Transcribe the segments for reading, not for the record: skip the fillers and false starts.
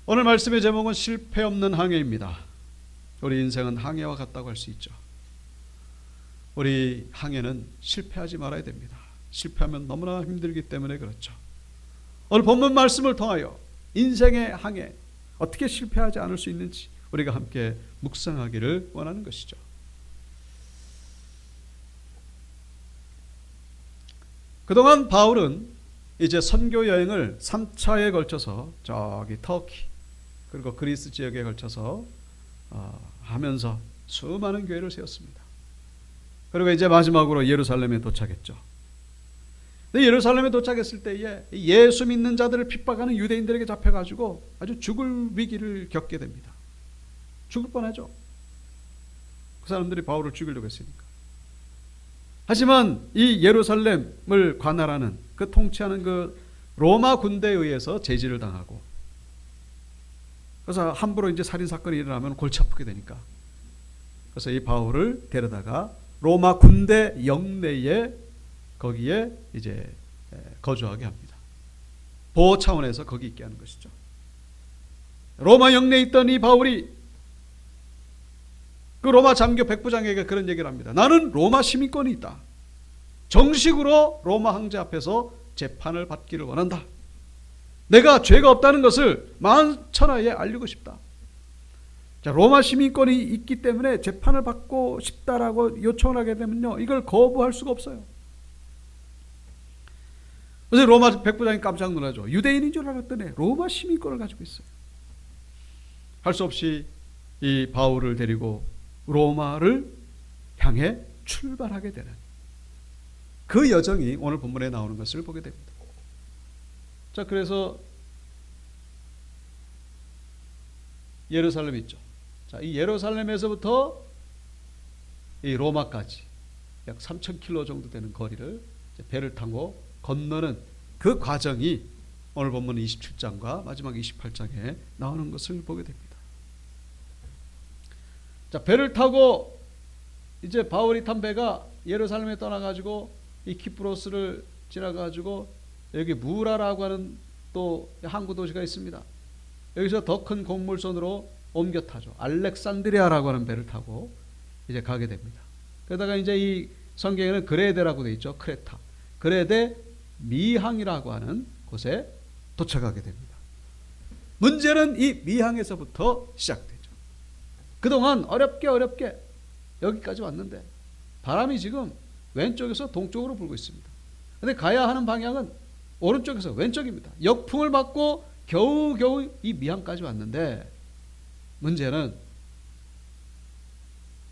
오늘 말씀의 제목은 실패 없는 항해입니다. 우리 인생은 항해와 같다고 할 수 있죠. 우리 항해는 실패하지 말아야 됩니다. 실패하면 너무나 힘들기 때문에 그렇죠. 오늘 본문 말씀을 통하여 인생의 항해, 어떻게 실패하지 않을 수 있는지 우리가 함께 묵상하기를 원하는 것이죠. 그동안 바울은 이제 선교 여행을 3차에 걸쳐서 저기 터키 그리고 그리스 지역에 걸쳐서 하면서 수많은 교회를 세웠습니다. 그리고 이제 마지막으로 예루살렘에 도착했죠. 근데 예루살렘에 도착했을 때에 예수 믿는 자들을 핍박하는 유대인들에게 잡혀가지고 아주 죽을 위기를 겪게 됩니다. 죽을 뻔하죠. 그 사람들이 바울을 죽이려고 했으니까. 하지만 이 예루살렘을 관할하는 그 통치하는 그 로마 군대에 의해서 제지를 당하고, 그래서 함부로 이제 살인 사건이 일어나면 골치 아프게 되니까, 그래서 이 바울을 데려다가 로마 군대 영내에 거기에 이제 거주하게 합니다. 보호 차원에서 거기 있게 하는 것이죠. 로마 영내에 있던 이 바울이 그 로마 장교 백부장에게 그런 얘기를 합니다. 나는 로마 시민권이 있다. 정식으로 로마 황제 앞에서 재판을 받기를 원한다. 내가 죄가 없다는 것을 만천하에 알리고 싶다. 자, 로마 시민권이 있기 때문에 재판을 받고 싶다라고 요청을 하게 되면요, 이걸 거부할 수가 없어요. 그래서 로마 백부장이 깜짝 놀라죠. 유대인인 줄 알았더니 로마 시민권을 가지고 있어요. 할 수 없이 이 바울을 데리고 로마를 향해 출발하게 되는 그 여정이 오늘 본문에 나오는 것을 보게 됩니다. 자, 그래서 예루살렘 있죠. 자, 이 예루살렘에서부터 이 로마까지 약 3,000km 정도 되는 거리를 배를 타고 건너는 그 과정이 오늘 본문 27장과 마지막 28장에 나오는 것을 보게 됩니다. 자, 배를 타고 이제 바울이 탄 배가 예루살렘에 떠나가지고 이 키프로스를 지나가지고 여기 무라라고 하는 또 항구 도시가 있습니다. 여기서 더 큰 곡물선으로 옮겨 타죠. 알렉산드리아라고 하는 배를 타고 이제 가게 됩니다. 그러다가 이제 이 성경에는 그레데라고 되어 있죠. 크레타. 그레데 미항이라고 하는 곳에 도착하게 됩니다. 문제는 이 미항에서부터 시작돼요. 그동안 어렵게 여기까지 왔는데 바람이 지금 왼쪽에서 동쪽으로 불고 있습니다. 그런데 가야 하는 방향은 오른쪽에서 왼쪽입니다. 역풍을 맞고 겨우겨우 이 미항까지 왔는데 문제는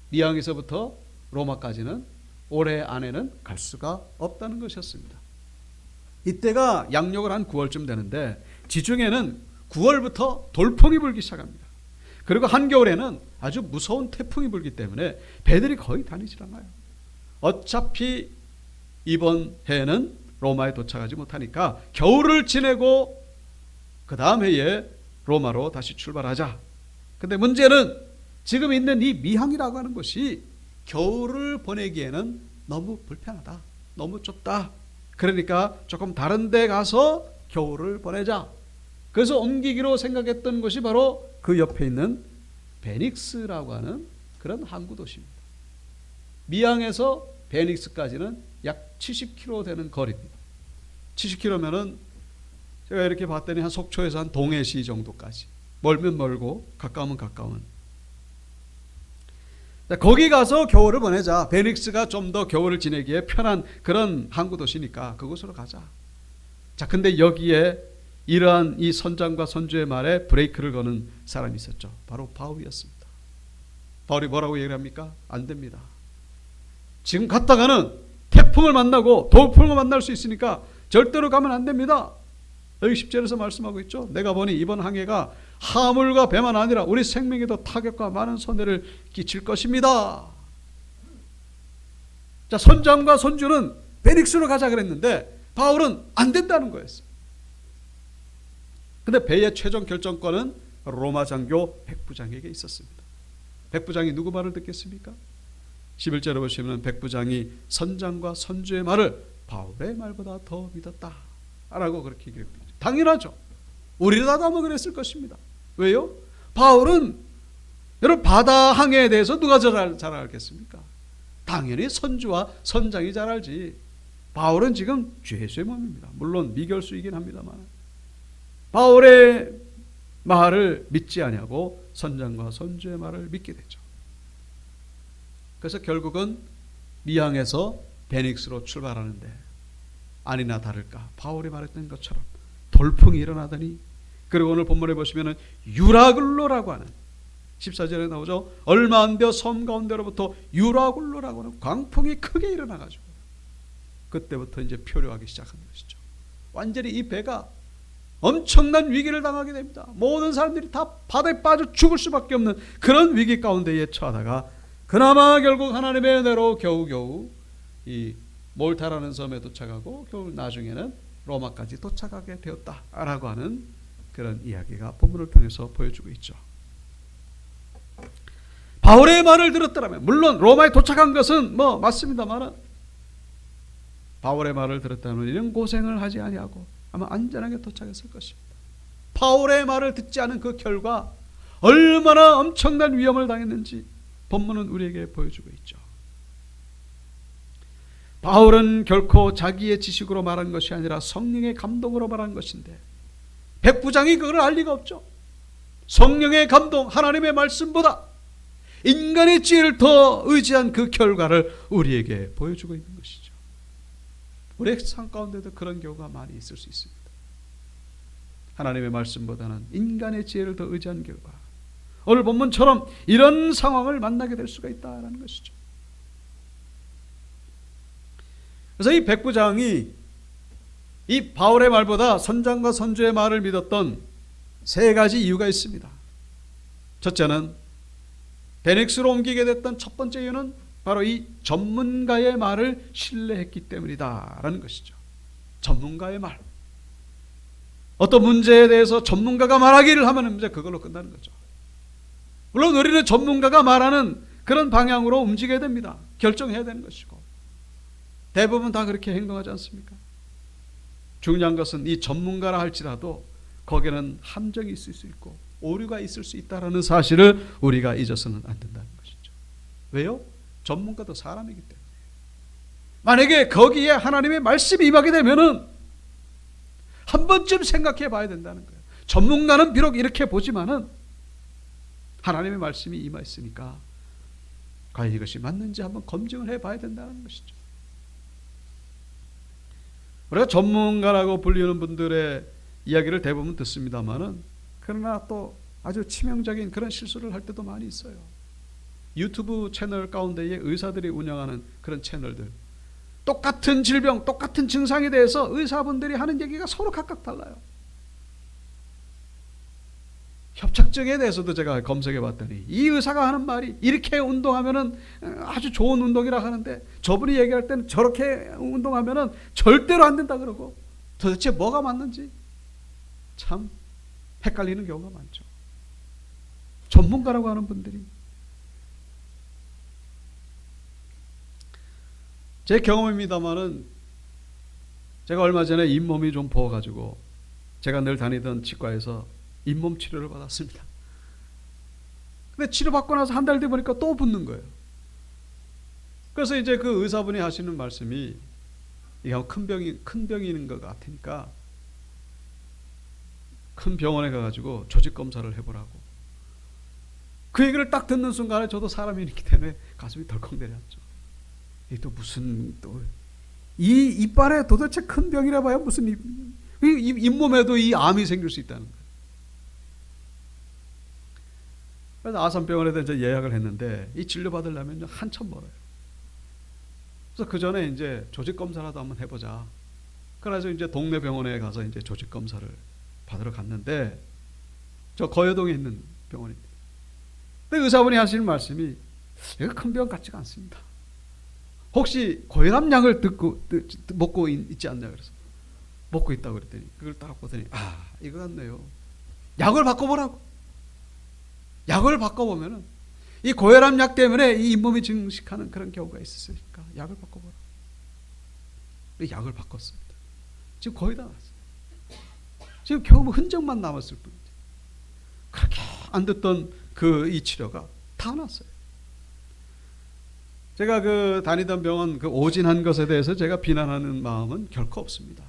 미항에서부터 로마까지는 올해 안에는 갈 수가 없다는 것이었습니다. 이때가 양력을 한 9월쯤 되는데 지중해는 9월부터 돌풍이 불기 시작합니다. 그리고 한겨울에는 아주 무서운 태풍이 불기 때문에 배들이 거의 다니질 않아요. 어차피 이번 해에는 로마에 도착하지 못하니까 겨울을 지내고 그 다음 해에 로마로 다시 출발하자. 근데 문제는 지금 있는 이 미항이라고 하는 곳이 겨울을 보내기에는 너무 불편하다. 너무 좁다. 그러니까 조금 다른 데 가서 겨울을 보내자. 그래서 옮기기로 생각했던 곳이 바로 그 옆에 있는 베닉스라고 하는 그런 항구 도시입니다. 미항에서 베닉스까지는 약 70km 되는 거리입니다. 70km면은 제가 이렇게 봤더니 한 속초에서 한 동해시 정도까지, 멀면 멀고 가까우면 가까운. 거기 가서 겨울을 보내자. 베닉스가 좀 더 겨울을 지내기에 편한 그런 항구 도시니까 그곳으로 가자. 자, 근데 여기에 이러한 이 선장과 선주의 말에 브레이크를 거는 사람이 있었죠. 바로 바울이었습니다. 바울이 뭐라고 얘기를 합니까? 안 됩니다. 지금 갔다가는 태풍을 만나고 돌풍을 만날 수 있으니까 절대로 가면 안 됩니다. 여기 10절에서 말씀하고 있죠. 내가 보니 이번 항해가 하물과 배만 아니라 우리 생명에도 타격과 많은 손해를 끼칠 것입니다. 자, 선장과 선주는 베닉스로 가자 그랬는데 바울은 안 된다는 거였어요. 근데 배의 최종 결정권은 로마 장교 백부장에게 있었습니다. 백부장이 누구 말을 듣겠습니까? 11절에 보시면 백부장이 선장과 선주의 말을 바울의 말보다 더 믿었다 라고 그렇게 얘기합니다. 당연하죠. 우리라도 아마 그랬을 것입니다. 왜요? 바울은 여러분 바다 항해에 대해서 누가 잘 알겠습니까? 당연히 선주와 선장이 잘 알지. 바울은 지금 죄수의 몸입니다. 물론 미결수이긴 합니다만 바울의 말을 믿지 아니하고 선장과 선주의 말을 믿게 되죠. 그래서 결국은 미항에서 베닉스로 출발하는데 아니나 다를까 바울이 말했던 것처럼 돌풍이 일어나더니, 그리고 오늘 본문에 보시면 유라굴로라고 하는 14절에 나오죠. 얼마 안 되어 섬 가운데로부터 유라굴로라고 하는 광풍이 크게 일어나가지고 그때부터 이제 표류하기 시작한 것이죠. 완전히 이 배가 엄청난 위기를 당하게 됩니다. 모든 사람들이 다 바다에 빠져 죽을 수밖에 없는 그런 위기 가운데에 처하다가 그나마 결국 하나님의 은혜로 겨우겨우 이 몰타라는 섬에 도착하고 겨우 나중에는 로마까지 도착하게 되었다라고 하는 그런 이야기가 본문을 통해서 보여주고 있죠. 바울의 말을 들었더라면, 물론 로마에 도착한 것은 맞습니다만 바울의 말을 들었다면 이런 고생을 하지 아니하고 아마 안전하게 도착했을 것입니다. 바울의 말을 듣지 않은 그 결과 얼마나 엄청난 위험을 당했는지 본문은 우리에게 보여주고 있죠. 바울은 결코 자기의 지식으로 말한 것이 아니라 성령의 감동으로 말한 것인데 백부장이 그걸 알 리가 없죠. 성령의 감동, 하나님의 말씀보다 인간의 지혜를 더 의지한 그 결과를 우리에게 보여주고 있는 것이죠. 우리의 삶 가운데도 그런 경우가 많이 있을 수 있습니다. 하나님의 말씀보다는 인간의 지혜를 더 의지한 결과 오늘 본문처럼 이런 상황을 만나게 될 수가 있다는 것이죠. 그래서 이 백부장이 이 바울의 말보다 선장과 선주의 말을 믿었던 세 가지 이유가 있습니다. 첫째는 베넥스로 옮기게 됐던 첫 번째 이유는 바로 이 전문가의 말을 신뢰했기 때문이다라는 것이죠. 전문가의 말. 어떤 문제에 대해서 전문가가 말하기를 하면 이제 그걸로 끝나는 거죠. 물론 우리는 전문가가 말하는 그런 방향으로 움직여야 됩니다. 결정해야 되는 것이고 대부분 다 그렇게 행동하지 않습니까? 중요한 것은 이 전문가라 할지라도 거기에는 함정이 있을 수 있고 오류가 있을 수 있다는 사실을 우리가 잊어서는 안 된다는 것이죠. 왜요? 전문가도 사람이기 때문에. 만약에 거기에 하나님의 말씀이 임하게 되면은 한 번쯤 생각해 봐야 된다는 거예요. 전문가는 비록 이렇게 보지만은 하나님의 말씀이 임하였으니까 과연 이것이 맞는지 한번 검증을 해 봐야 된다는 것이죠. 우리가 전문가라고 불리는 분들의 이야기를 대부분 듣습니다만은 그러나 또 아주 치명적인 그런 실수를 할 때도 많이 있어요. 유튜브 채널 가운데에 의사들이 운영하는 그런 채널들, 똑같은 질병, 똑같은 증상에 대해서 의사분들이 하는 얘기가 서로 각각 달라요. 협착증에 대해서도 제가 검색해 봤더니 이 의사가 하는 말이 이렇게 운동하면은 아주 좋은 운동이라 하는데 저분이 얘기할 때는 저렇게 운동하면은 절대로 안 된다 그러고 도대체 뭐가 맞는지 참 헷갈리는 경우가 많죠. 전문가라고 하는 분들이. 제 경험입니다만은 제가 얼마 전에 잇몸이 좀 부어가지고 제가 늘 다니던 치과에서 잇몸 치료를 받았습니다. 근데 치료받고 나서 한 달 뒤 보니까 또 붓는 거예요. 그래서 이제 그 의사분이 하시는 말씀이 이게 큰 병이 있는 것 같으니까 큰 병원에 가가지고 조직 검사를 해보라고. 그 얘기를 딱 듣는 순간에 저도 사람이기 때문에 가슴이 덜컥 내려앉죠. 이게 또 무슨 이 이빨에 도대체 큰 병이라 봐야 무슨 잇몸에도 이 암이 생길 수 있다는 거예요. 그래서 아산병원에다 이제 예약을 했는데 이 진료 받으려면 한참 멀어요. 그래서 그 전에 이제 조직 검사라도 한번 해보자. 그래서 이제 동네 병원에 가서 이제 조직 검사를 받으러 갔는데 저 거여동에 있는 병원입니다. 근데 의사분이 하시는 말씀이 이거 큰 병 같지가 않습니다. 혹시 고혈압약을 먹고 있지 않냐 그래서 먹고 있다고 그랬더니 그걸 딱 보더니 이거 같네요. 약을 바꿔보라고. 약을 바꿔보면은 이 고혈압약 때문에 이 잇몸이 증식하는 그런 경우가 있었으니까 약을 바꿔보라. 약을 바꿨습니다. 지금 거의 다 났어요. 지금 겨우 흔적만 남았을 뿐이지. 안 듣던 이 치료가 다 났어요. 제가 다니던 병원 오진한 것에 대해서 제가 비난하는 마음은 결코 없습니다.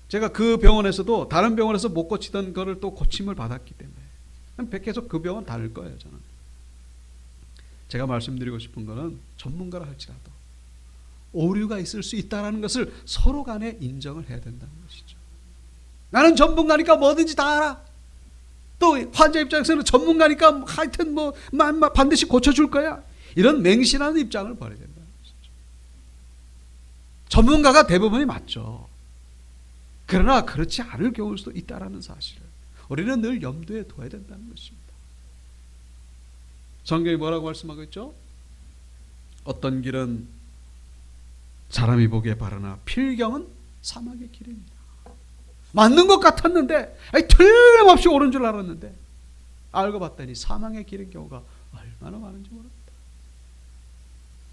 제가 그 병원에서도 다른 병원에서 못 고치던 거를 또 고침을 받았기 때문에 계속 그 병원 다닐 거예요. 저는 제가 말씀드리고 싶은 거는 전문가라 할지라도 오류가 있을 수 있다는 것을 서로 간에 인정을 해야 된다는 것이죠. 나는 전문가니까 뭐든지 다 알아. 또 환자 입장에서는 전문가니까 하여튼 반드시 고쳐줄 거야. 이런 맹신하는 입장을 버려야 된다는 것이죠. 전문가가 대부분이 맞죠. 그러나 그렇지 않을 경우일 수도 있다는 사실을 우리는 늘 염두에 둬야 된다는 것입니다. 성경이 뭐라고 말씀하고 있죠? 어떤 길은 사람이 보기에 바르나 필경은 사막의 길입니다. 맞는 것 같았는데 틀림없이 옳은 줄 알았는데 알고 봤더니 사망의 길인 경우가 얼마나 많은지 모릅니다.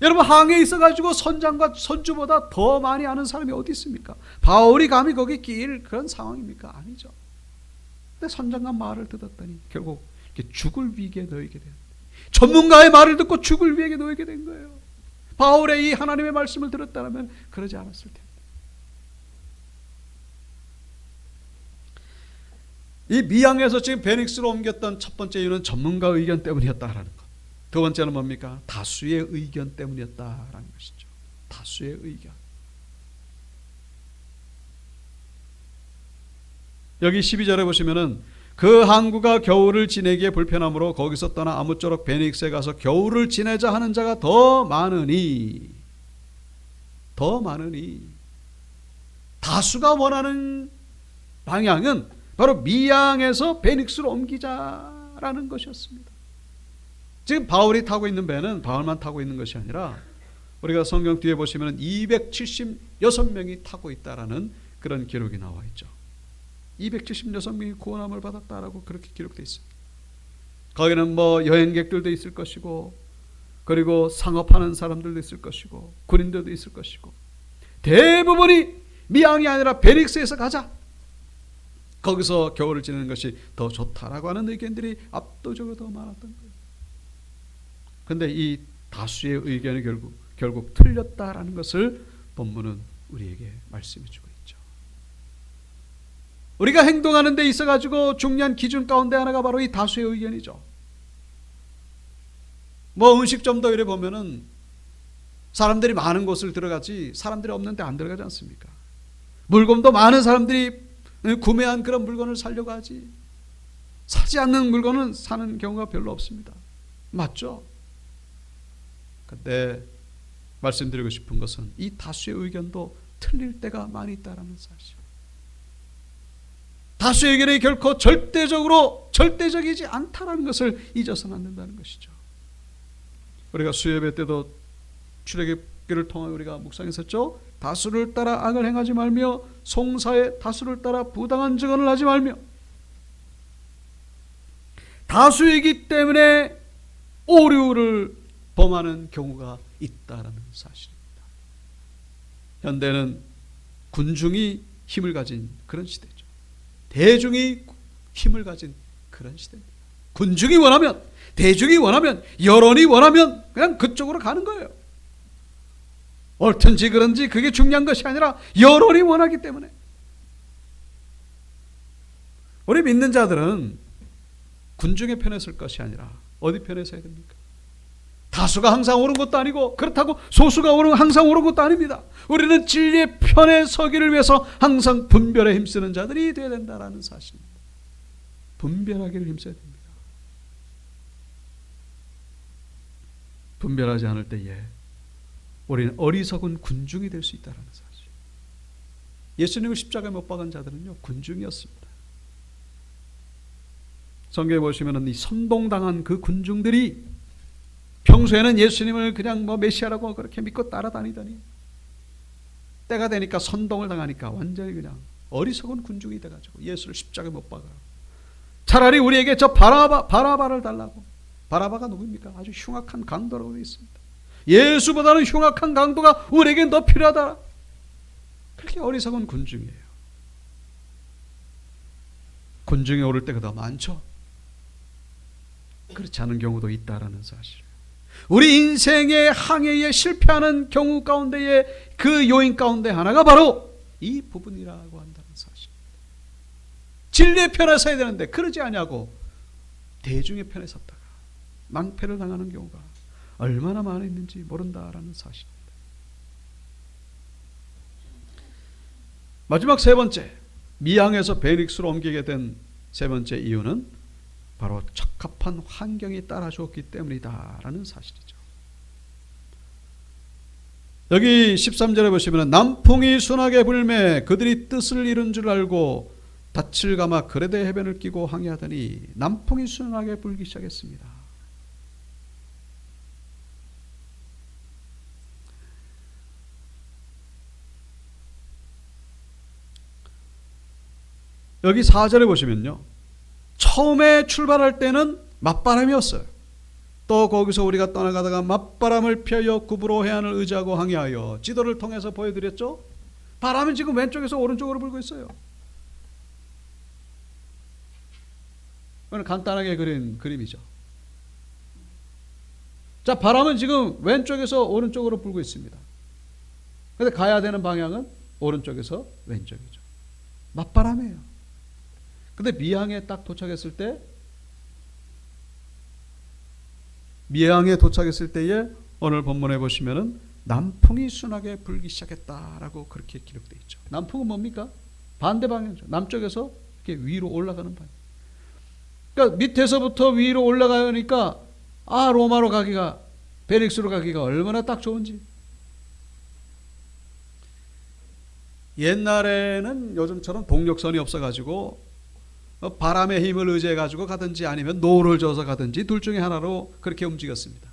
여러분, 항해에 있어가지고 선장과 선주보다 더 많이 아는 사람이 어디 있습니까? 바울이 감히 거기 끼일 그런 상황입니까? 아니죠. 근데 선장과 말을 듣었더니 결국 죽을 위기에 놓이게 돼요. 전문가의 말을 듣고 죽을 위기에 놓이게 된 거예요. 바울의 이 하나님의 말씀을 들었다면 그러지 않았을 텐데. 이 미양에서 지금 베닉스로 옮겼던 첫 번째 이유는 전문가 의견 때문이었다라는 것. 두 번째는 뭡니까? 다수의 의견 때문이었다라는 것이죠. 다수의 의견. 여기 12절에 보시면은 그 항구가 겨울을 지내기에 불편하므로 거기서 떠나 아무쪼록 베닉스에 가서 겨울을 지내자 하는 자가 더 많으니 다수가 원하는 방향은 바로 미양에서 베닉스로 옮기자라는 것이었습니다. 지금 바울이 타고 있는 배는 바울만 타고 있는 것이 아니라 우리가 성경 뒤에 보시면 276명이 타고 있다라는 그런 기록이 나와 있죠. 276명이 구원함을 받았다라고 그렇게 기록되어 있습니다. 거기는 여행객들도 있을 것이고, 그리고 상업하는 사람들도 있을 것이고, 군인들도 있을 것이고, 대부분이 미양이 아니라 베닉스에서 가자, 거기서 겨울을 지내는 것이 더 좋다라고 하는 의견들이 압도적으로 더 많았던 거예요. 그런데 이 다수의 의견이 결국 틀렸다라는 것을 본문은 우리에게 말씀해 주고 있죠. 우리가 행동하는 데 있어가지고 중요한 기준 가운데 하나가 바로 이 다수의 의견이죠. 음식점도 이래 보면은 사람들이 많은 곳을 들어가지 사람들이 없는 데 안 들어가지 않습니까? 물건도 많은 사람들이 구매한 그런 물건을 사려고 하지 사지 않는 물건은 사는 경우가 별로 없습니다. 맞죠? 근데 말씀드리고 싶은 것은 이 다수의 의견도 틀릴 때가 많이 있다는 사실. 다수의 의견이 결코 절대적이지 않다는 것을 잊어서는 안 된다는 것이죠. 우리가 수요예배 때도 출애굽기를 통해 우리가 묵상했었죠. 다수를 따라 악을 행하지 말며 송사에 다수를 따라 부당한 증언을 하지 말며, 다수이기 때문에 오류를 범하는 경우가 있다는 사실입니다. 현대는 군중이 힘을 가진 그런 시대죠. 대중이 힘을 가진 그런 시대입니다. 군중이 원하면, 대중이 원하면, 여론이 원하면 그냥 그쪽으로 가는 거예요. 옳든지 그런지 그게 중요한 것이 아니라 여론이 원하기 때문에. 우리 믿는 자들은 군중의 편에 설 것이 아니라 어디 편에 서야 됩니까? 다수가 항상 옳은 것도 아니고, 그렇다고 소수가 항상 옳은 것도 아닙니다. 우리는 진리의 편에 서기를 위해서 항상 분별에 힘쓰는 자들이 되어야 된다는 사실입니다. 분별하기를 힘써야 됩니다. 분별하지 않을 때에 우리는 어리석은 군중이 될 수 있다는 사실. 예수님을 십자가에 못 박은 자들은요, 군중이었습니다. 성경에 보시면 이 선동당한 그 군중들이 평소에는 예수님을 그냥 메시아라고 그렇게 믿고 따라다니더니 때가 되니까 선동을 당하니까 완전히 그냥 어리석은 군중이 돼가지고 예수를 십자가에 못 박아. 차라리 우리에게 저 바라바를 달라고. 바라바가 누구입니까? 아주 흉악한 강도라고 되어 있습니다. 예수보다는 흉악한 강도가 우리에게 더 필요하다. 그렇게 어리석은 군중이에요. 군중에 오를 때가 더 많죠. 그렇지 않은 경우도 있다라는 사실. 우리 인생의 항해에 실패하는 경우 가운데에 그 요인 가운데 하나가 바로 이 부분이라고 한다는 사실. 진리의 편에 서야 되는데 그러지 않냐고 대중의 편에 섰다가 낭패를 당하는 경우가 얼마나 많이 있는지 모른다라는 사실입니다. 마지막 세 번째, 미항에서 베닉스로 옮기게 된 세 번째 이유는 바로 적합한 환경이 따라주었기 때문이다라는 사실이죠. 여기 13절에 보시면 남풍이 순하게 불매 그들이 뜻을 이룬 줄 알고 닻을 감아 그레데 해변을 끼고 항해하더니 남풍이 순하게 불기 시작했습니다. 여기 4절에 보시면요, 처음에 출발할 때는 맞바람이었어요. 또 거기서 우리가 떠나가다가 맞바람을 피하여 구브로 해안을 의지하고 항해하여 지도를 통해서 보여드렸죠. 바람은 지금 왼쪽에서 오른쪽으로 불고 있어요. 이건 간단하게 그린 그림이죠. 자, 바람은 지금 왼쪽에서 오른쪽으로 불고 있습니다. 그런데 가야 되는 방향은 오른쪽에서 왼쪽이죠. 맞바람이에요. 근데 미항에 딱 도착했을 때, 미항에 도착했을 때에 오늘 본문에 보시면은 남풍이 순하게 불기 시작했다라고 그렇게 기록되어 있죠. 남풍은 뭡니까? 반대 방향이죠. 남쪽에서 이렇게 위로 올라가는 방향. 그러니까 밑에서부터 위로 올라가니까 로마로 가기가, 베닉스로 가기가 얼마나 딱 좋은지. 옛날에는 요즘처럼 동력선이 없어가지고 바람의 힘을 의지해 가지고 가든지 아니면 노를 져서 가든지 둘 중에 하나로 그렇게 움직였습니다.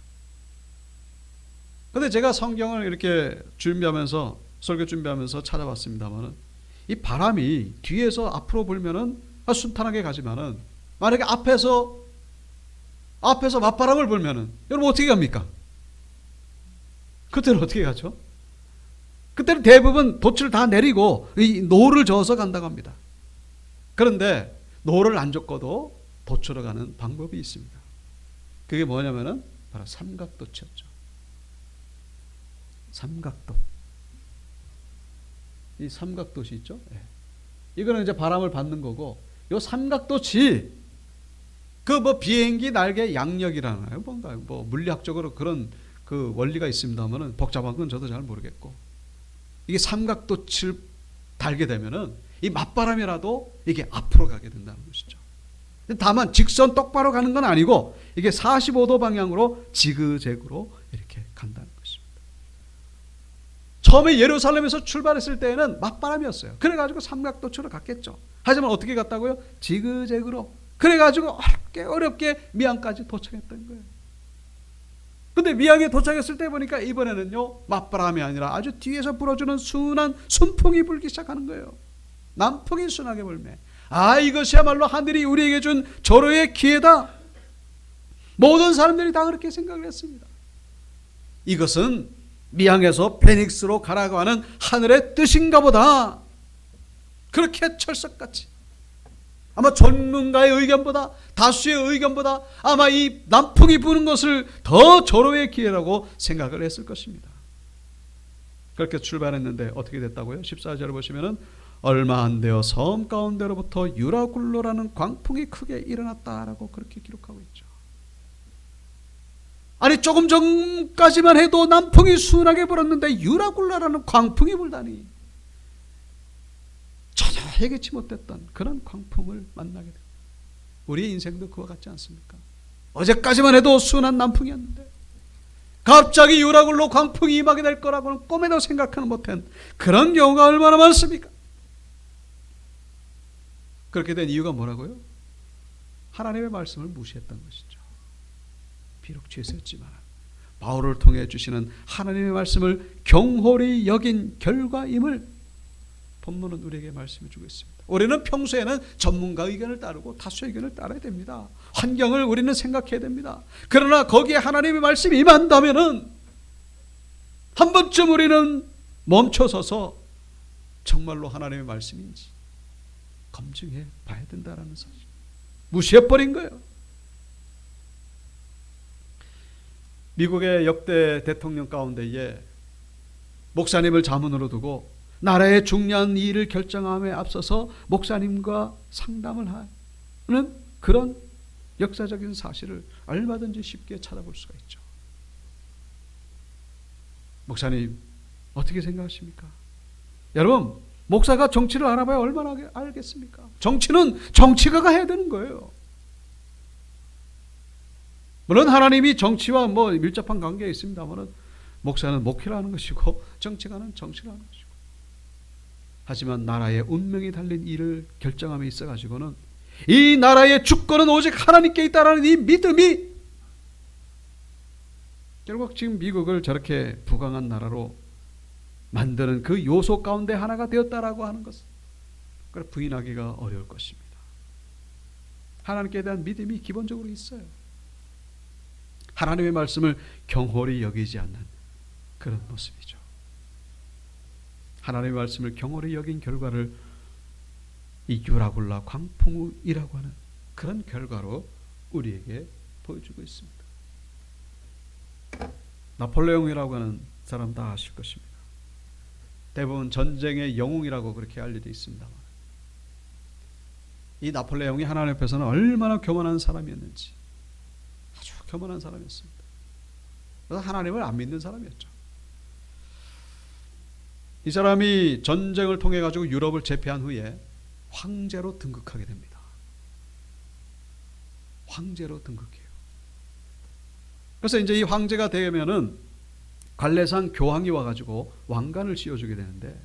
그런데 제가 성경을 이렇게 준비하면서, 설교 준비하면서 찾아봤습니다만은 이 바람이 뒤에서 앞으로 불면은 순탄하게 가지만은 만약에 앞에서 맞바람을 불면은 여러분 어떻게 갑니까? 그때는 어떻게 가죠? 그때는 대부분 돛을 다 내리고 이 노를 저어서 간다고 합니다. 그런데 노를 안 젓고도 돛으로 가는 방법이 있습니다. 그게 뭐냐면은 바로 삼각돛이었죠. 삼각돛. 이 삼각돛이 있죠. 네. 이거는 이제 바람을 받는 거고, 요 삼각돛이 그 비행기 날개 양력이라나요? 뭔가요? 물리학적으로 그런 그 원리가 있습니다만은 복잡한 건 저도 잘 모르겠고, 이게 삼각돛을 달게 되면은 이 맞바람이라도 이게 앞으로 가게 된다는 것이죠. 다만 직선 똑바로 가는 건 아니고 이게 45도 방향으로 지그재그로 이렇게 간다는 것입니다. 처음에 예루살렘에서 출발했을 때에는 맞바람이었어요. 그래가지고 삼각도처로 갔겠죠. 하지만 어떻게 갔다고요? 지그재그로. 그래가지고 어렵게 미항까지 도착했던 거예요. 근데 미항에 도착했을 때 보니까 이번에는요, 맞바람이 아니라 아주 뒤에서 불어주는 순한 순풍이 불기 시작하는 거예요. 남풍이 순하게 불매. 이것이야말로 하늘이 우리에게 준 절호의 기회다. 모든 사람들이 다 그렇게 생각을 했습니다. 이것은 미항에서 베닉스로 가라고 하는 하늘의 뜻인가 보다. 그렇게 철석같이, 아마 전문가의 의견보다, 다수의 의견보다 아마 이 남풍이 부는 것을 더 절호의 기회라고 생각을 했을 것입니다. 그렇게 출발했는데 어떻게 됐다고요? 14절을 보시면은 얼마 안 되어 섬 가운데로부터 유라굴로라는 광풍이 크게 일어났다라고 그렇게 기록하고 있죠. 아니, 조금 전까지만 해도 남풍이 순하게 불었는데 유라굴로라는 광풍이 불다니, 전혀 예기치 못했던 그런 광풍을 만나게 됩니다. 우리의 인생도 그와 같지 않습니까? 어제까지만 해도 순한 남풍이었는데 갑자기 유라굴로 광풍이 임하게 될 거라고는 꿈에도 생각하는 못한 그런 경우가 얼마나 많습니까? 그렇게 된 이유가 뭐라고요? 하나님의 말씀을 무시했던 것이죠. 비록 죄였지만 바울을 통해 주시는 하나님의 말씀을 경홀히 여긴 결과임을 본문은 우리에게 말씀해 주고 있습니다. 우리는 평소에는 전문가 의견을 따르고 다수 의견을 따라야 됩니다. 환경을 우리는 생각해야 됩니다. 그러나 거기에 하나님의 말씀이 임한다면은 한 번쯤 우리는 멈춰서서 정말로 하나님의 말씀인지 검증해 봐야 된다는 사실. 무시해버린 거예요. 미국의 역대 대통령 가운데에 목사님을 자문으로 두고 나라의 중요한 일을 결정함에 앞서서 목사님과 상담을 하는 그런 역사적인 사실을 얼마든지 쉽게 찾아볼 수가 있죠. 목사님 어떻게 생각하십니까? 여러분, 목사가 정치를 알아봐야 얼마나 알겠습니까? 정치는 정치가가 해야 되는 거예요. 물론 하나님이 정치와 밀접한 관계가 있습니다만 목사는 목회를 하는 것이고 정치가는 정치를 하는 것이고, 하지만 나라의 운명이 달린 일을 결정함에 있어 가지고는 이 나라의 주권은 오직 하나님께 있다라는 이 믿음이 결국 지금 미국을 저렇게 부강한 나라로 만드는 그 요소 가운데 하나가 되었다라고 하는 것은 그걸 부인하기가 어려울 것입니다. 하나님께 대한 믿음이 기본적으로 있어요. 하나님의 말씀을 경홀히 여기지 않는 그런 모습이죠. 하나님의 말씀을 경홀히 여긴 결과를 이 유라굴라 광풍이라고 하는 그런 결과로 우리에게 보여주고 있습니다. 나폴레옹이라고 하는 사람 다 아실 것입니다. 대부분 전쟁의 영웅이라고 그렇게 알려져 있습니다만, 이 나폴레옹이 하나님 앞에서는 얼마나 교만한 사람이었는지, 아주 교만한 사람이었습니다. 그래서 하나님을 안 믿는 사람이었죠. 이 사람이 전쟁을 통해 가지고 유럽을 제패한 후에 황제로 등극하게 됩니다. 황제로 등극해요. 그래서 이제 이 황제가 되면은 관례상 교황이 와가지고 왕관을 씌워주게 되는데,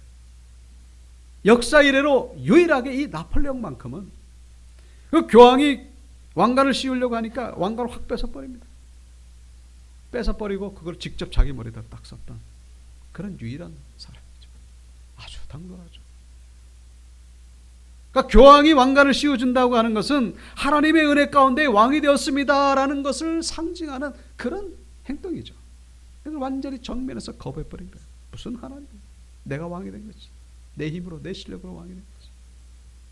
역사 이래로 유일하게 이 나폴레옹만큼은 그 교황이 왕관을 씌우려고 하니까 왕관을 확 뺏어버립니다. 뺏어버리고 그걸 직접 자기 머리에다 딱 썼던 그런 유일한 사람이죠. 아주 당돌하죠. 그러니까 교황이 왕관을 씌워준다고 하는 것은 하나님의 은혜 가운데 왕이 되었습니다라는 것을 상징하는 그런 행동이죠. 그래서 완전히 정면에서 거부해버린 거예요. 무슨 하나님? 내가 왕이 된 거지. 내 힘으로, 내 실력으로 왕이 된 거지.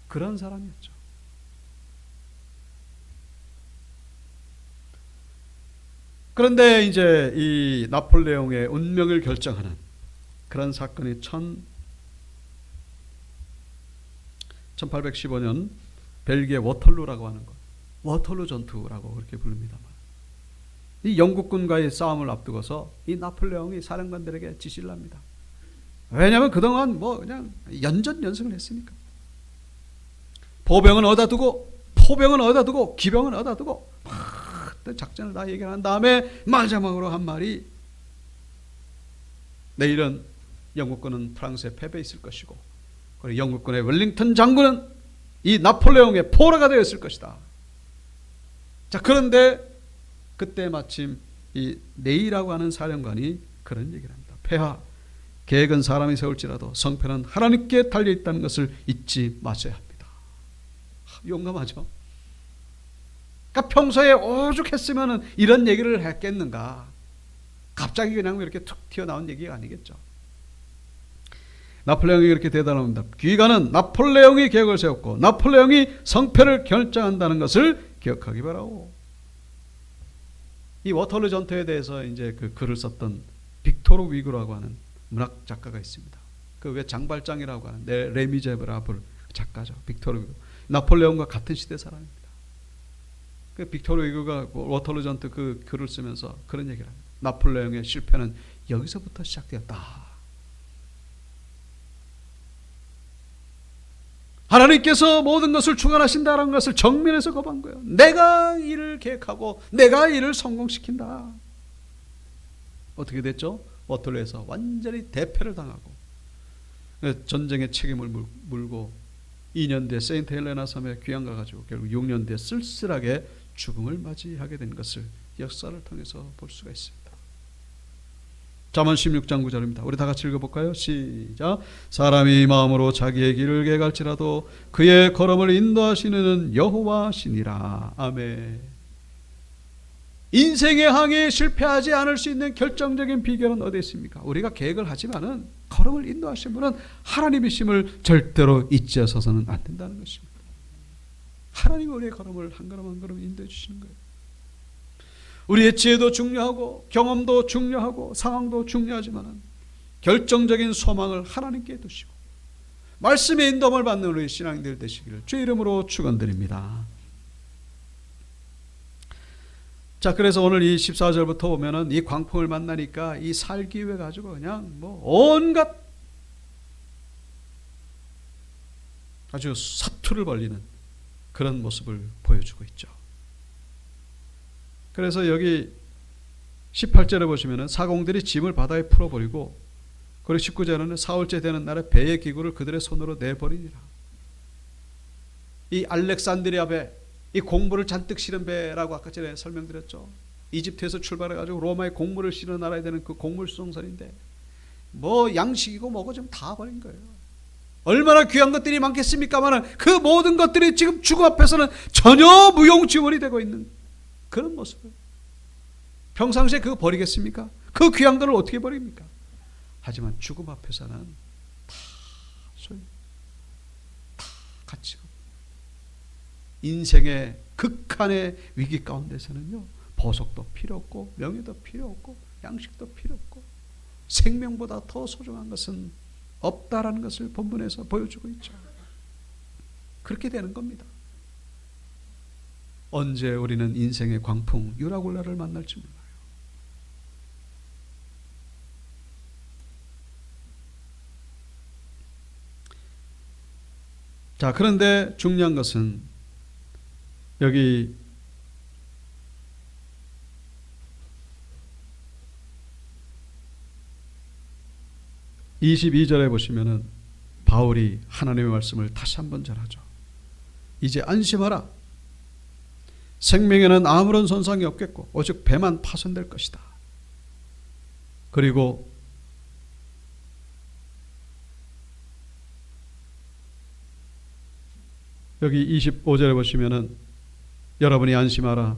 그런 사람이었죠. 그런데 이제 이 나폴레옹의 운명을 결정하는 그런 사건이 1815년 벨기에 워털루라고 하는 것, 워털루 전투라고 그렇게 부릅니다만, 이 영국군과의 싸움을 앞두고서 이 나폴레옹이 사령관들에게 지시를 합니다. 왜냐하면 그동안 그냥 연전연승을 했으니까. 보병은 어디다 두고, 포병은 어디다 두고, 기병은 어디다 두고 작전을 다 얘기한 다음에 마지막으로 한 말이, 내일은 영국군은 프랑스에 패배했을 것이고, 그리고 영국군의 웰링턴 장군은 이 나폴레옹의 포로가 되었을 것이다. 자, 그런데 그때 마침 이 네이라고 하는 사령관이 그런 얘기를 합니다. 폐하, 계획은 사람이 세울지라도 성패는 하나님께 달려있다는 것을 잊지 마셔야 합니다. 용감하죠. 그러니까 평소에 오죽했으면 이런 얘기를 했겠는가. 갑자기 그냥 이렇게 툭 튀어나온 얘기가 아니겠죠. 나폴레옹이 이렇게 대단합니다. 귀가는 나폴레옹이 계획을 세웠고 나폴레옹이 성패를 결정한다는 것을 기억하기 바라고. 이 워털루 전투에 대해서 이제 그 글을 썼던 빅토르 위그라고 하는 문학 작가가 있습니다. 그 왜 장발장이라고 하는 레미제라블 작가죠. 빅토르 위그. 나폴레옹과 같은 시대 사람입니다. 그 빅토르 위그가 워털루 전투 그 글을 쓰면서 그런 얘기를 합니다. 나폴레옹의 실패는 여기서부터 시작되었다. 하나님께서 모든 것을 주관하신다는 것을 정면에서 거부한 거예요. 내가 일을 계획하고 내가 일을 성공시킨다. 어떻게 됐죠? 워털루에서 완전히 대패를 당하고 전쟁의 책임을 물고 2년 뒤에 세인트 헬레나 섬에 귀양 가가지고 결국 6년 뒤에 쓸쓸하게 죽음을 맞이하게 된 것을 역사를 통해서 볼 수가 있습니다. 잠언 16장 9절입니다. 우리 다 같이 읽어볼까요? 시작. 사람이 마음으로 자기의 길을 계갈지라도 그의 걸음을 인도하시는 여호와시니라. 아멘. 인생의 항해에 실패하지 않을 수 있는 결정적인 비결은 어디에 있습니까? 우리가 계획을 하지만은 걸음을 인도하신 분은 하나님이심을 절대로 잊어서는 안 된다는 것입니다. 하나님이 우리의 걸음을 한 걸음 한 걸음 인도해 주시는 거예요. 우리의 지혜도 중요하고 경험도 중요하고 상황도 중요하지만 결정적인 소망을 하나님께 두시고 말씀의 인도함을 받는 우리 신앙인들 되시기를 주의 이름으로 축원드립니다. 자, 그래서 오늘 이 14절부터 보면은 이 광풍을 만나니까 이 살기 위해 가지고 그냥 뭐 온갖 아주 사투를 벌리는 그런 모습을 보여주고 있죠. 그래서 여기 18절에 보시면은 사공들이 짐을 바다에 풀어버리고, 그리고 19절에는 사흘째 되는 날에 배의 기구를 그들의 손으로 내버리니라. 이 알렉산드리아 배, 이 곡물을 잔뜩 실은 배라고 아까 전에 설명드렸죠. 이집트에서 출발해가지고 로마에 곡물을 실어 나라야 되는 그 곡물 수송선인데 뭐 양식이고 뭐고 좀 다 버린 거예요. 얼마나 귀한 것들이 많겠습니까마는 그 모든 것들이 지금 죽음 앞에서는 전혀 무용지물이 되고 있는 그런 모습을, 평상시에 그거 버리겠습니까? 그 귀한 것을 어떻게 버립니까? 하지만 죽음 앞에서는 다 소용, 다 가치가 없고, 인생의 극한의 위기 가운데서는요, 보석도 필요 없고 명예도 필요 없고 양식도 필요 없고 생명보다 더 소중한 것은 없다라는 것을 본문에서 보여주고 있죠. 그렇게 되는 겁니다. 언제 우리는 인생의 광풍 유라굴라를 만날지 몰라요. 자, 그런데 중요한 것은 여기 22절에 보시면은 바울이 하나님의 말씀을 다시 한번 전하죠. 이제 안심하라. 생명에는 아무런 손상이 없겠고 오직 배만 파손될 것이다. 그리고 여기 25절에 보시면은 여러분이 안심하라.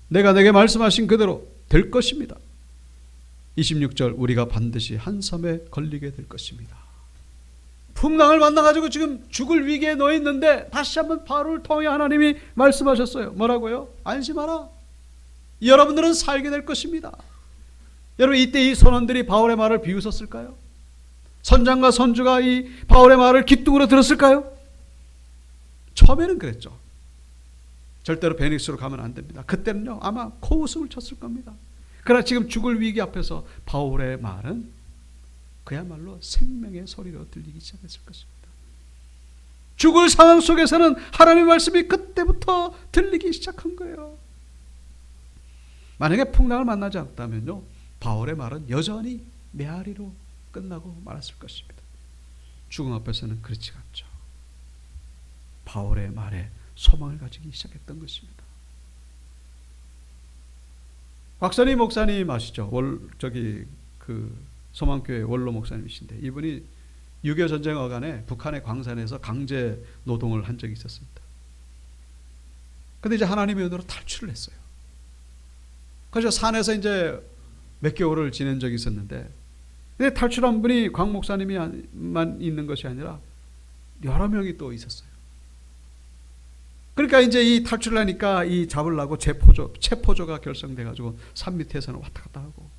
내가 내게 말씀하신 그대로 될 것입니다. 26절 우리가 반드시 한 섬에 걸리게 될 것입니다. 풍랑을 만나가지고 지금 죽을 위기에 놓여 있는데 다시 한번 바울을 통해 하나님이 말씀하셨어요. 뭐라고요? 안심하라. 여러분들은 살게 될 것입니다. 여러분, 이때 이 선원들이 바울의 말을 비웃었을까요? 선장과 선주가 이 바울의 말을 기뚱으로 들었을까요? 처음에는 그랬죠. 절대로 베닉스로 가면 안 됩니다. 그때는요 아마 코웃음을 쳤을 겁니다. 그러나 지금 죽을 위기 앞에서 바울의 말은 그야말로 생명의 소리로 들리기 시작했을 것입니다. 죽을 상황 속에서는 하나님의 말씀이 그때부터 들리기 시작한 거예요. 만약에 풍랑을 만나지 않았다면요, 바울의 말은 여전히 메아리로 끝나고 말았을 것입니다. 죽음 앞에서는 그렇지 않죠. 바울의 말에 소망을 가지기 시작했던 것입니다. 곽선희 목사님 아시죠? 소망교회 원로 목사님이신데 이분이 6.25 전쟁 어간에 북한의 광산에서 강제 노동을 한 적이 있었습니다. 근데 이제 하나님의 은혜로 탈출을 했어요. 그래서 산에서 이제 몇 개월을 지낸 적이 있었는데, 근데 탈출한 분이 광 목사님만 있는 것이 아니라 여러 명이 또 있었어요. 그러니까 이제 이 탈출을 하니까 이 잡으려고 체포조가 결성돼가지고 산 밑에서는 왔다 갔다 하고,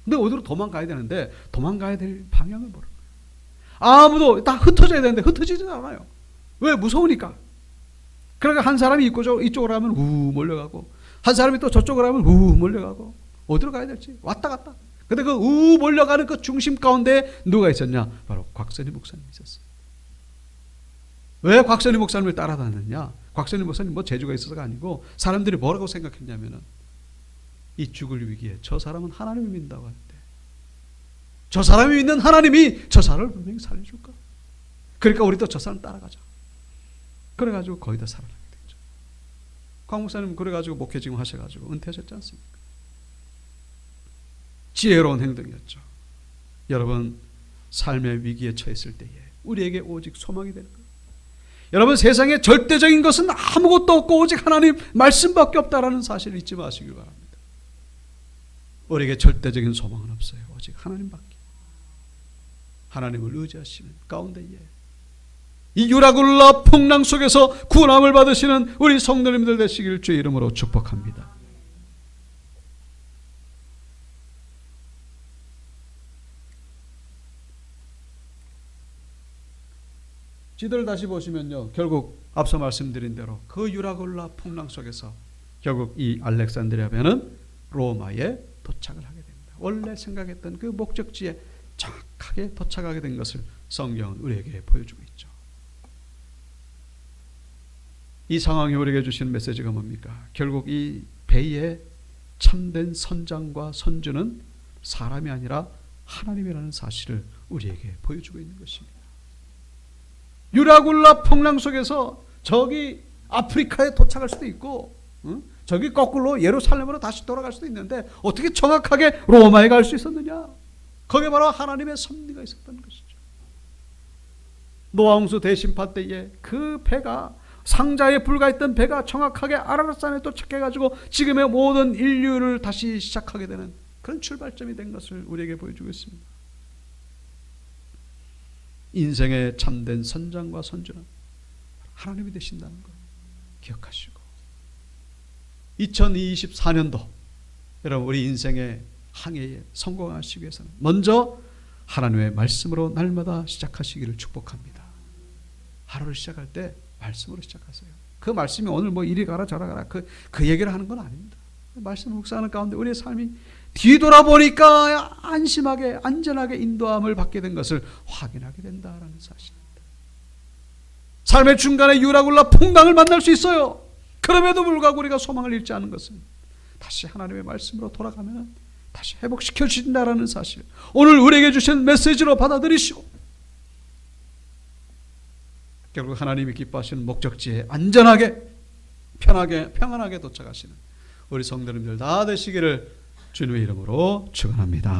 근데 어디로 도망가야 되는데 도망가야 될 방향을 모르는 거예요. 아무도 다 흩어져야 되는데 흩어지지 않아요. 왜? 무서우니까. 그러니까 한 사람이 이쪽으로 가면 우 몰려가고, 한 사람이 또 저쪽으로 가면 우 몰려가고, 어디로 가야 될지 왔다 갔다. 근데 그 우 몰려가는 그 중심 가운데 누가 있었냐? 바로 곽선희 목사님이 있었어요. 왜 곽선희 목사님을 따라다녔냐? 곽선희 목사님 뭐 재주가 있어서가 아니고 사람들이 뭐라고 생각했냐면은 이 죽을 위기에 저 사람은 하나님을 믿는다고 하는데 저 사람이 믿는 하나님이 저 사람을 분명히 살려줄까? 그러니까 우리도 저 사람 따라가자. 그래가지고 거의 다 살아나게 됐죠. 곽 목사님 그래가지고 목회 지금 하셔가지고 은퇴하셨지 않습니까? 지혜로운 행동이었죠. 여러분, 삶의 위기에 처했을 때에 우리에게 오직 소망이 되는 거예요. 여러분, 세상에 절대적인 것은 아무것도 없고 오직 하나님 말씀밖에 없다라는 사실을 잊지 마시길 바랍니다. 우리에게 절대적인 소망은 없어요. 오직 하나님밖에. 하나님을 의지하시는 가운데에 이 유라굴라 풍랑 속에서 구원함을 받으시는 우리 성도님들 되시길 주의 이름으로 축복합니다. 지도를 다시 보시면요, 결국 앞서 말씀드린 대로 그 유라굴라 풍랑 속에서 결국 이 알렉산드리아 배는 로마에 도착을 하게 됩니다. 원래 생각했던 그 목적지에 정확하게 도착하게 된 것을 성경은 우리에게 보여주고 있죠. 이 상황이 우리에게 주시는 메시지가 뭡니까? 결국 이 배의 참된 선장과 선주는 사람이 아니라 하나님이라는 사실을 우리에게 보여주고 있는 것입니다. 유라굴라 풍랑 속에서 저기 아프리카에 도착할 수도 있고, 저기 거꾸로 예루살렘으로 다시 돌아갈 수도 있는데 어떻게 정확하게 로마에 갈 수 있었느냐? 거기에 바로 하나님의 섭리가 있었던 것이죠. 노아 홍수 대심판 때에 그 배가, 상자에 불과했던 배가 정확하게 아라랏산에 도착해가지고 지금의 모든 인류를 다시 시작하게 되는 그런 출발점이 된 것을 우리에게 보여주고 있습니다. 인생의 참된 선장과 선주는 하나님이 되신다는 것 기억하시고, 2024년도 여러분 우리 인생의 항해에 성공하시기 위해서는 먼저 하나님의 말씀으로 날마다 시작하시기를 축복합니다. 하루를 시작할 때 말씀으로 시작하세요. 그 말씀이 오늘 뭐 이리 가라 저리 가라 그 얘기를 하는 건 아닙니다. 말씀을 묵상하는 가운데 우리의 삶이 뒤돌아보니까 안심하게 안전하게 인도함을 받게 된 것을 확인하게 된다라는 사실입니다. 삶의 중간에 유라굴라 풍랑을 만날 수 있어요. 그럼에도 불구하고 우리가 소망을 잃지 않은 것은 다시 하나님의 말씀으로 돌아가면 다시 회복시켜 주신다라는 사실, 오늘 우리에게 주신 메시지로 받아들이시고 결국 하나님이 기뻐하시는 목적지에 안전하게 편하게 평안하게 도착하시는 우리 성도님들 다 되시기를 주님의 이름으로 축원합니다.